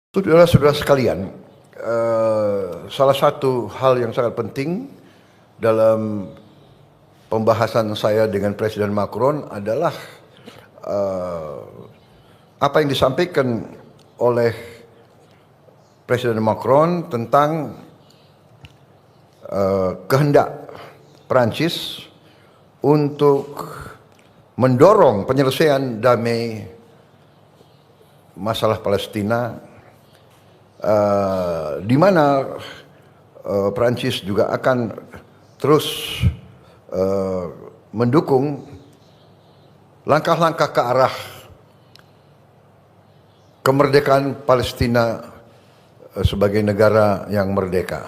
Saudara-saudara sekalian, salah satu hal yang sangat penting dalam pembahasan saya dengan Presiden Macron adalah apa yang disampaikan oleh Presiden Macron tentang kehendak Perancis untuk mendorong penyelesaian damai masalah Palestina, di mana Perancis juga akan terus mendukung langkah-langkah ke arah kemerdekaan Palestina sebagai negara yang merdeka.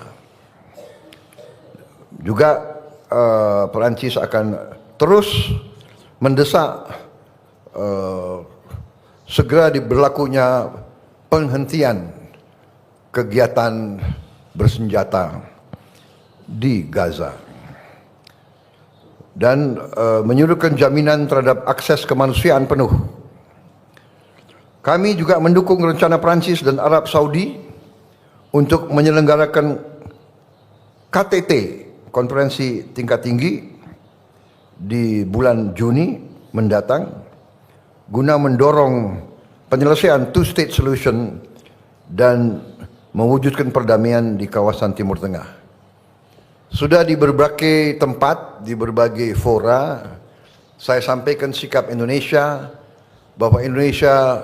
Juga Perancis akan terus mendesak segera diberlakunya penghentian kegiatan bersenjata di Gaza dan menyuruhkan jaminan terhadap akses kemanusiaan penuh. Kami juga mendukung rencana Perancis dan Arab Saudi untuk menyelenggarakan KTT, konferensi tingkat tinggi, di bulan Juni mendatang guna mendorong penyelesaian two-state solution dan mewujudkan perdamaian di kawasan Timur Tengah. Sudah di berbagai tempat, di berbagai fora, saya sampaikan sikap Indonesia bahwa Indonesia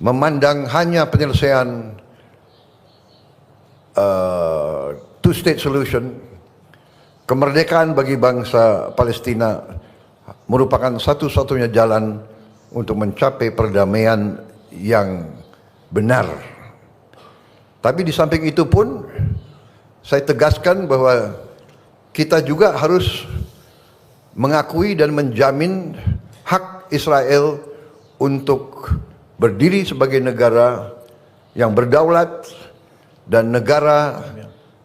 memandang hanya penyelesaian two-state solution, kemerdekaan bagi bangsa Palestina merupakan satu-satunya jalan untuk mencapai perdamaian yang benar. Tapi di samping itu pun saya tegaskan bahwa kita juga harus mengakui dan menjamin hak Israel untuk berdiri sebagai negara yang berdaulat dan negara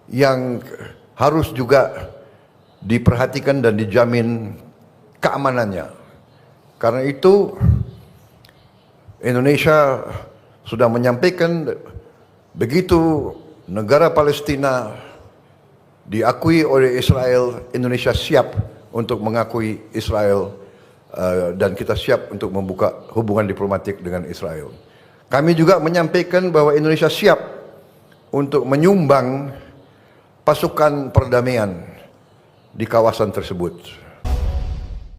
yang harus juga diperhatikan dan dijamin keamanannya. Karena itu Indonesia sudah menyampaikan begitu negara Palestina diakui oleh Israel, Indonesia siap untuk mengakui Israel dan kita siap untuk membuka hubungan diplomatik dengan Israel. Kami juga menyampaikan bahwa Indonesia siap untuk menyumbang pasukan perdamaian di kawasan tersebut.